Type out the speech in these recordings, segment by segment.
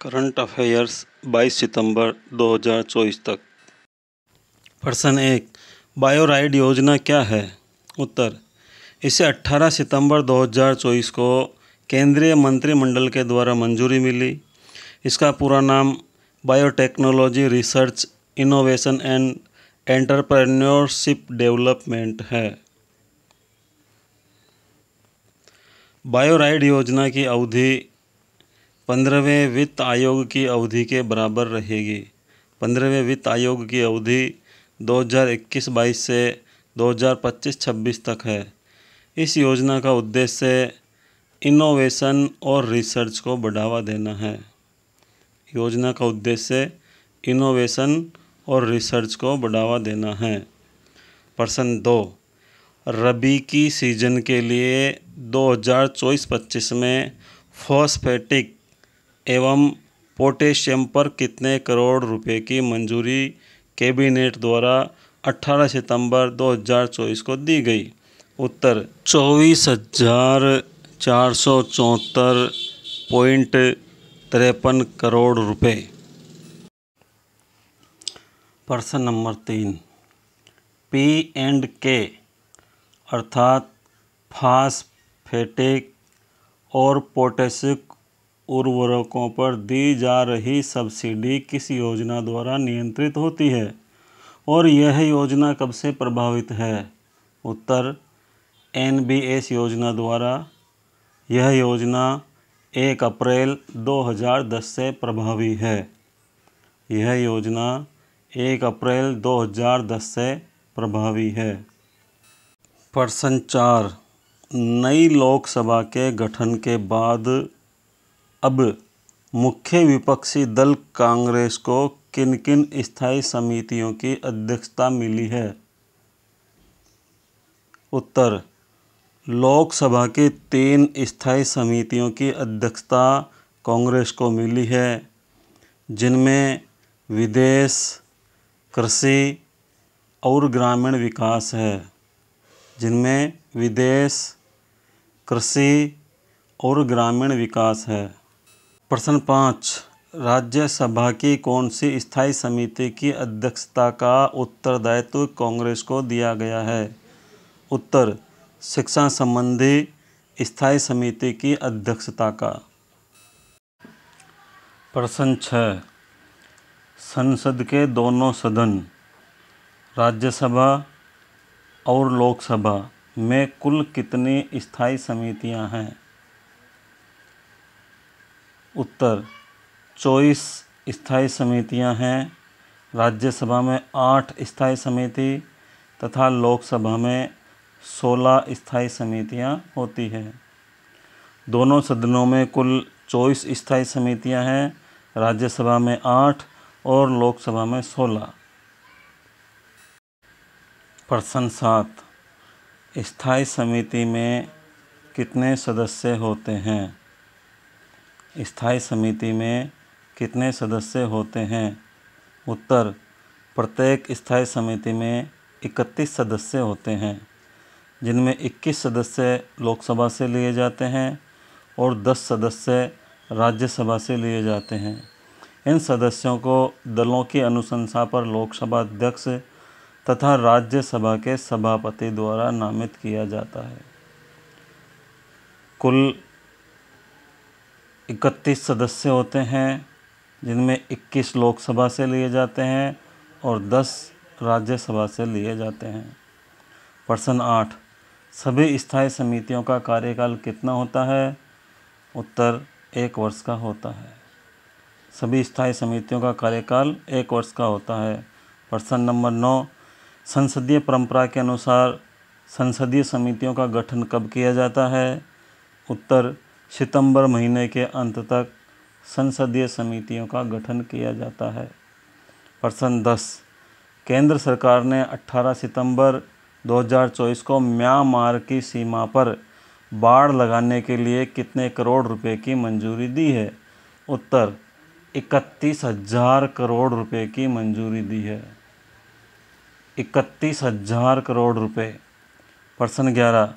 Current affairs 22 सितंबर 2024 तक। प्रश्न 1, बायोराइड योजना क्या है? उत्तर, इसे 18 सितंबर 2024 को केंद्रीय मंत्रिमंडल के द्वारा मंजूरी मिली। इसका पूरा नाम biotechnology research innovation and entrepreneurship development है। बायोराइड योजना की अवधि 15वें वित्त आयोग की अवधि के बराबर रहेगी। 15वें वित्त आयोग की अवधि 2021-22 से 2025-26 तक है। इस योजना का उद्देश्य इनोवेशन और रिसर्च को बढ़ावा देना है। योजना का उद्देश्य इनोवेशन और रिसर्च को बढ़ावा देना है। प्रश्न 2, रबी की सीजन के लिए 2024-25 में फॉस्फेटिक एवं पोटेशियम पर कितने करोड़ रुपए की मंजूरी कैबिनेट द्वारा 18 सितंबर 2024 को दी गई? उत्तर, 24,474.53 करोड़ रुपए। प्रश्न नंबर 3, P&K अर्थात फास्फेटिक और पोटेशियम उर्वरकों पर दी जा रही सब्सिडी किस योजना द्वारा नियंत्रित होती है और यह योजना कब से प्रभावित है? उत्तर, NBS योजना द्वारा। यह योजना 1 अप्रैल 2010 से प्रभावी है। यह योजना 1 अप्रैल 2010 से प्रभावी है। प्रश्न 4, नई लोकसभा के गठन के बाद अब मुख्य विपक्षी दल कांग्रेस को किन किन स्थायी समितियों की अध्यक्षता मिली है? उत्तर, लोकसभा की 3 स्थायी समितियों की अध्यक्षता कांग्रेस को मिली है, जिनमें विदेश, कृषि और ग्रामीण विकास है। जिनमें विदेश, कृषि और ग्रामीण विकास है। प्रश्न 5, राज्यसभा की कौन सी स्थायी समिति की अध्यक्षता का उत्तरदायित्व कांग्रेस को दिया गया है? उत्तर, शिक्षा संबंधी स्थायी समिति की अध्यक्षता का। प्रश्न 6, संसद के दोनों सदन राज्यसभा और लोकसभा में कुल कितनी स्थायी समितियां हैं? उत्तर, 24 स्थायी समितियां हैं। राज्यसभा में 8 स्थायी समिति तथा लोकसभा में 16 स्थायी समितियां होती हैं। दोनों सदनों में कुल 24 स्थायी समितियां हैं। राज्यसभा में 8 और लोकसभा में 16। प्रश्न 7, स्थायी समिति में कितने सदस्य होते हैं? स्थायी समिति में कितने सदस्य होते हैं? उत्तर, प्रत्येक स्थायी समिति में 31 सदस्य होते हैं, जिनमें 21 सदस्य लोकसभा से लिए जाते हैं और 10 सदस्य राज्यसभा से लिए जाते हैं। इन सदस्यों को दलों की अनुशंसा पर लोकसभा अध्यक्ष तथा राज्यसभा के सभापति द्वारा नामित किया जाता है। कुल 31 सदस्य होते हैं, जिनमें 21 लोकसभा से लिए जाते हैं और 10 राज्यसभा से लिए जाते हैं। प्रश्न 8, सभी स्थायी समितियों का कार्यकाल कितना होता है? उत्तर, 1 वर्ष का होता है। सभी स्थायी समितियों का कार्यकाल 1 वर्ष का होता है। प्रश्न नंबर 9, संसदीय परंपरा के अनुसार संसदीय समितियों का गठन कब किया जाता है? उत्तर, सितंबर महीने के अंत तक संसदीय समितियों का गठन किया जाता है। प्रश्न 10, केंद्र सरकार ने 18 सितंबर 2024 को म्यांमार की सीमा पर बाड़ लगाने के लिए कितने करोड़ रुपए की मंजूरी दी है? उत्तर, 31,000 करोड़ रुपए की मंजूरी दी है। 31,000 करोड़ रुपए। प्रश्न 11,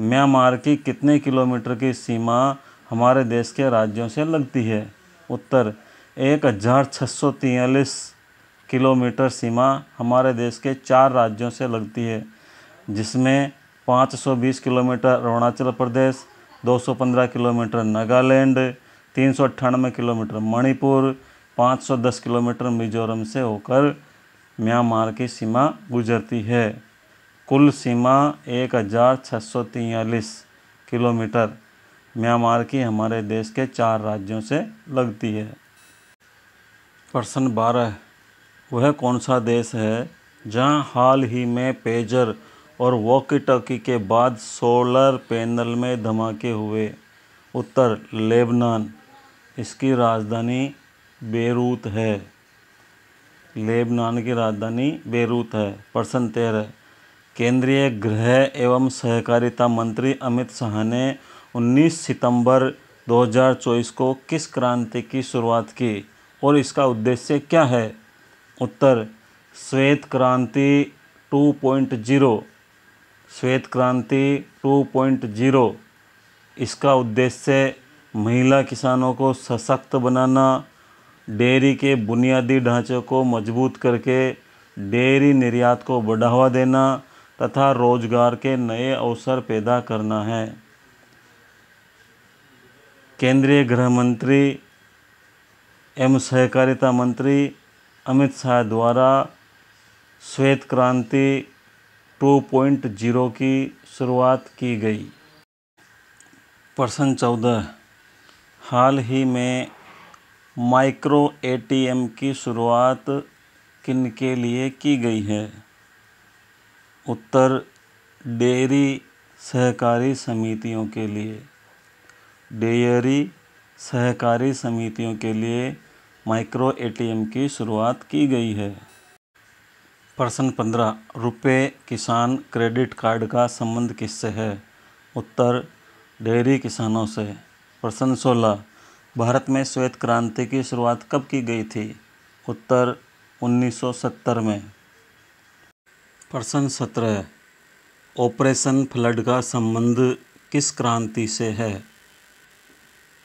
म्यांमार की कितने किलोमीटर की सीमा हमारे देश के राज्यों से लगती है? उत्तर, 1643 किलोमीटर सीमा हमारे देश के 4 राज्यों से लगती है, जिसमें 520 kilometre Arunachal Pradesh, 215 kilometre Nagaland, 398 kilometre Manipur, 510 kilometre Mizoram से होकर म्यांमार की सीमा गुजरती है। कुल सीमा 1643 किलोमीटर म्यांमार की हमारे देश के 4 राज्यों से लगती है। प्रश्न 12, वह कौन सा देश है जहां हाल ही में पेजर और वॉकी टॉकी के बाद सोलर पैनल में धमाके हुए? उत्तर, लेबनान। इसकी राजधानी बेरूत है। लेबनान की राजधानी बेरूत है। प्रश्न 13, केंद्रीय गृह एवं सहकारिता मंत्री अमित शाह ने 19 सितंबर 2024 को किस क्रांति की शुरुआत की और इसका उद्देश्य क्या है? उत्तर, श्वेत क्रांति 2.0। श्वेत क्रांति 2.0। इसका उद्देश्य महिला किसानों को सशक्त बनाना, डेयरी के बुनियादी ढांचे को मजबूत करके डेयरी निर्यात को बढ़ावा देना तथा रोजगार के नए अवसर पैदा करना है। केंद्रीय गृह मंत्री एवं सहकारिता मंत्री अमित शाह द्वारा श्वेत क्रांति 2.0 की शुरुआत की गई। प्रश्न 14, हाल ही में माइक्रो एटीएम की शुरुआत किन के लिए की गई है? उत्तर, डेयरी सहकारी समितियों के लिए। डेयरी सहकारी समितियों के लिए माइक्रो एटीएम की शुरुआत की गई है। प्रश्न 15, रुपए किसान क्रेडिट कार्ड का संबंध किससे है? उत्तर, डेयरी किसानों से। प्रश्न 16, भारत में श्वेत क्रांति की शुरुआत कब की गई थी? उत्तर, 1970 में। प्रश्न 17, ऑपरेशन फ्लड का संबंध किस क्रांति से है?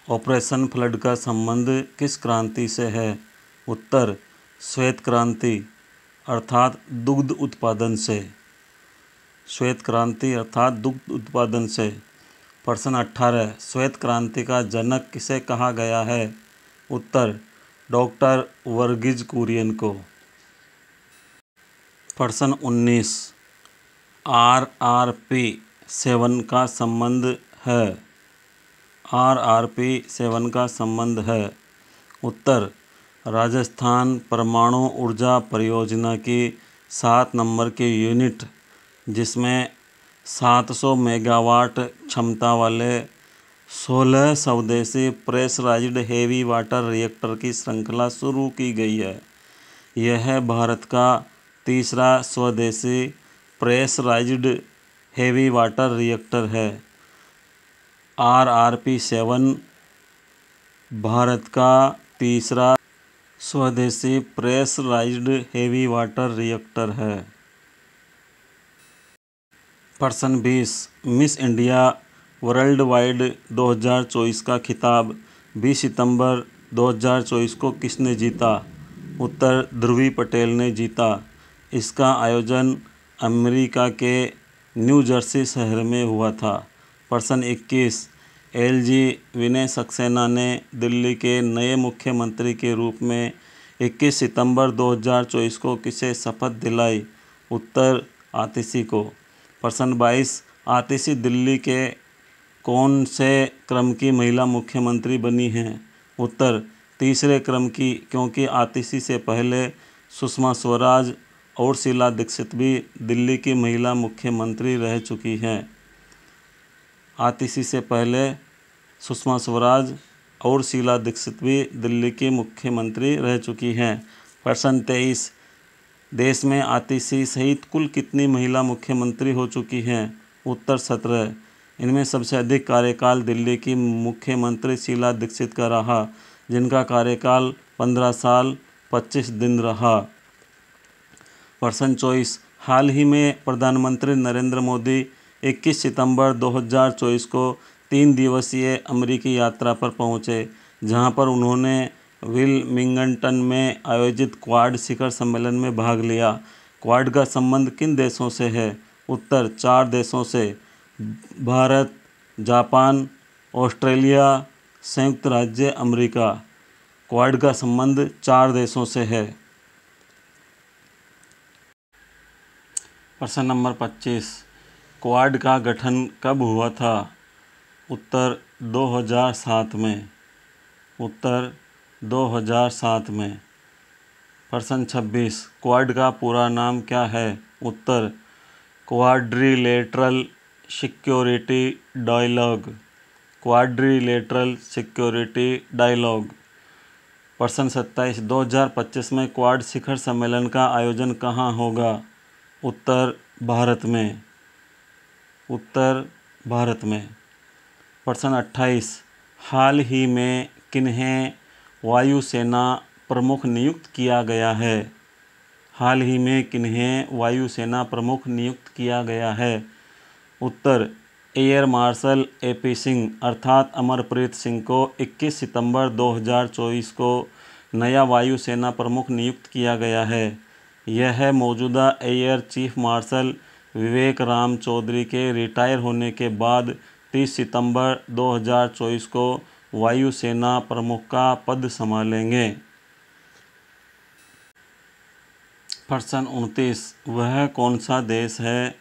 ऑपरेशन फ्लड का संबंध किस क्रांति से है? उत्तर, श्वेत क्रांति अर्थात दुग्ध उत्पादन से। श्वेत क्रांति अर्थात दुग्ध उत्पादन से। प्रश्न 18, श्वेत क्रांति का जनक किसे कहा गया है? उत्तर, डॉक्टर वर्गीज कुरियन को। प्रश्न 19, RRP 7 का संबंध है? RRP 7 का संबंध है। उत्तर, राजस्थान परमाणु ऊर्जा परियोजना की 7 नंबर की यूनिट, जिसमें 700 मेगावाट क्षमता वाले 16 स्वदेशी प्रेशराइज्ड हेवी वाटर रिएक्टर की श्रृंखला शुरू की गई है। यह भारत का तीसरा स्वदेशी प्रेशराइज्ड हेवी वाटर रिएक्टर है। RRP 7 भारत का तीसरा स्वदेशी प्रेशराइज्ड हेवी वाटर रिएक्टर है। प्रश्न 20, मिस इंडिया वर्ल्ड वाइड 2024 का खिताब 20 सितंबर 2024 को किसने जीता? उत्तर, ध्रुवी पटेल ने जीता। इसका आयोजन अमेरिका के न्यू जर्सी शहर में हुआ था। प्रश्न 21, LG विनय सक्सेना ने दिल्ली के नए मुख्यमंत्री के रूप में 21 सितंबर 2024 को किसे शपथ दिलाई? उत्तर, आतिशी को। प्रश्न 22, आतिशी दिल्ली के कौन से क्रम की महिला मुख्यमंत्री बनी हैं? उत्तर, तीसरे क्रम की, क्योंकि आतिशी से पहले सुषमा स्वराज और शीला दीक्षित भी दिल्ली की महिला मुख्यमंत्री रह चुकी हैं। आतिशी से पहले सुषमा स्वराज और शीला दीक्षित भी दिल्ली की मुख्यमंत्री रह चुकी हैं। प्रश्न 23, देश में आतिशी सहित कुल कितनी महिला मुख्यमंत्री हो चुकी हैं? उत्तर, 17। इनमें सबसे अधिक कार्यकाल दिल्ली की मुख्यमंत्री शीला दीक्षित का रहा, जिनका कार्यकाल 15 साल 25 दिन रहा। प्रश्न 24, हाल ही में प्रधानमंत्री नरेंद्र मोदी 21 सितंबर 2024 को 3 दिवसीय अमेरिकी यात्रा पर पहुंचे, जहां पर उन्होंने विल्मिंगटन में आयोजित क्वाड शिखर सम्मेलन में भाग लिया। क्वाड का संबंध किन देशों से है? उत्तर 4 देशों से, भारत, जापान, ऑस्ट्रेलिया, संयुक्त राज्य अमेरिका। क्वाड का संबंध 4 देशों से है। प्रश्न नंबर 25, क्वाड का गठन कब हुआ था? उत्तर 2007 में। उत्तर 2007 में। प्रश्न 26, क्वाड का पूरा नाम क्या है? उत्तर Quadrilateral Security Dialogue. Quadrilateral Security Dialogue. प्रश्न 27, 2025 में क्वाड शिखर सम्मेलन का आयोजन कहाँ होगा? उत्तर भारत में। उत्तर भारत में। प्रश्न 28, हाल ही में किन्हें वायुसेना प्रमुख नियुक्त किया गया है? हाल ही में किन्हें वायुसेना प्रमुख नियुक्त किया गया है? उत्तर एयर मार्शल AP सिंह अर्थात अमरप्रीत सिंह को 21 सितंबर 2024 को नया वायुसेना प्रमुख नियुक्त किया गया है। यह मौजूदा एयर चीफ मार्शल विवेक राम चौधरी के रिटायर होने के बाद 30 सितंबर 2024 को वायुसेना प्रमुख का पद संभालेंगे। प्रश्न 29, वह कौन सा देश है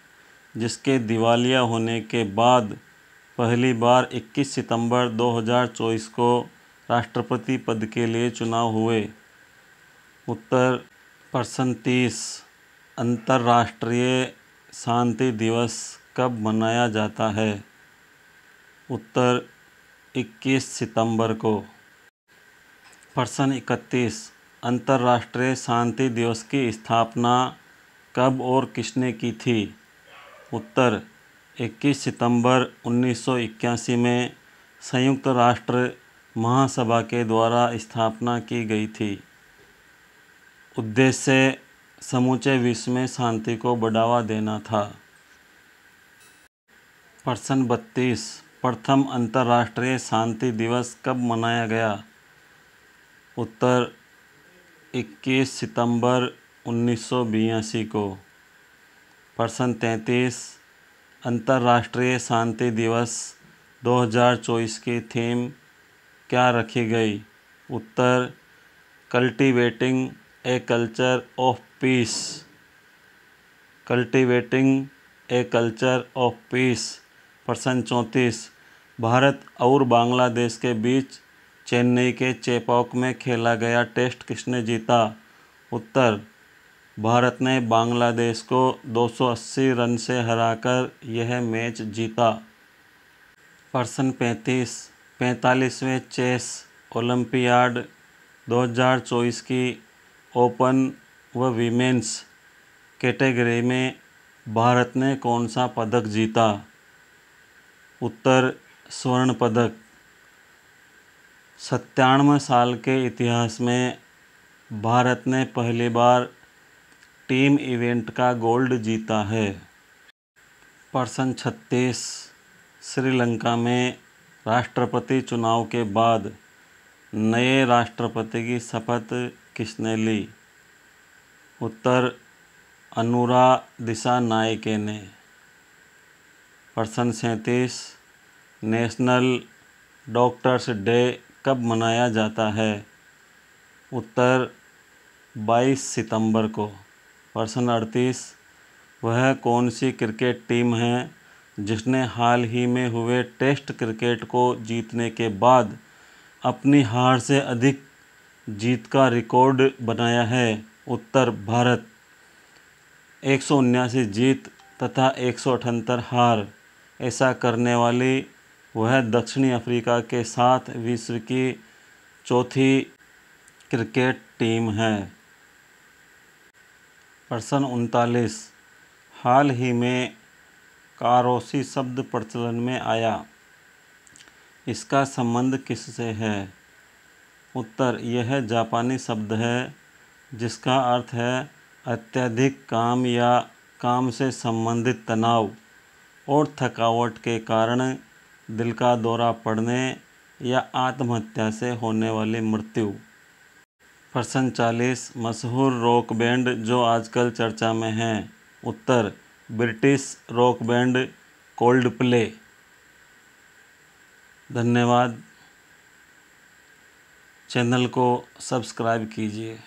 जिसके दिवालिया होने के बाद पहली बार 21 सितंबर 2024 को राष्ट्रपति पद के लिए चुनाव हुए? उत्तर प्रश्न 30, अंतर्राष्ट्रीय शांति दिवस कब मनाया जाता है? उत्तर 21 सितंबर को। प्रश्न 31, अंतर्राष्ट्रीय शांति दिवस की स्थापना कब और किसने की थी? उत्तर 21 सितंबर 1981 में संयुक्त राष्ट्र महासभा के द्वारा स्थापना की गई थी। उद्देश्य समूचे विश्व में शांति को बढ़ावा देना था। प्रश्न 32, प्रथम अंतर्राष्ट्रीय शांति दिवस कब मनाया गया? उत्तर 21 सितंबर 1982 को। प्रश्न 33, अंतर्राष्ट्रीय शांति दिवस 2024 की थीम क्या रखी गई? उत्तर cultivating a culture of peace. Cultivating a culture of peace. प्रश्न 34, भारत और बांग्लादेश के बीच चेन्नई के चेपॉक में खेला गया टेस्ट किसने जीता? उत्तर भारत ने बांग्लादेश को 280 रन से हराकर यह मैच जीता। प्रश्न 35, 45वें चेस ओलंपियाड 2024 की ओपन व वीमेंस कैटेगरी में भारत ने कौन सा पदक जीता? उत्तर स्वर्ण पदक। 97 साल के इतिहास में भारत ने पहली बार टीम इवेंट का गोल्ड जीता है। प्रश्न 36, श्रीलंका में राष्ट्रपति चुनाव के बाद नए राष्ट्रपति की शपथ किसने ली? उत्तर अनुरा दिसानायके ने। प्रश्न 37, नेशनल डॉक्टर्स डे कब मनाया जाता है? उत्तर 22 सितंबर को। प्रश्न 38, वह कौन सी क्रिकेट टीम है जिसने हाल ही में हुए टेस्ट क्रिकेट को जीतने के बाद अपनी हार से अधिक जीत का रिकॉर्ड बनाया है? उत्तर भारत। 179 जीत तथा 178 हार ऐसा करने वाली वह दक्षिणी अफ्रीका के साथ विश्व की चौथी क्रिकेट टीम है। प्रश्न 39, हाल ही में कारोशी शब्द प्रचलन में आया, इसका संबंध किससे है? उत्तर यह जापानी शब्द है जिसका अर्थ है अत्यधिक काम या काम से संबंधित तनाव और थकावट के कारण दिल का दौरा पड़ने या आत्महत्या से होने वाली मृत्यु। प्रश्न 40 मशहूर रॉक बैंड जो आजकल चर्चा में हैं। उत्तर ब्रिटिश रॉक बैंड कोल्डप्ले। धन्यवाद। चैनल को सब्सक्राइब कीजिए।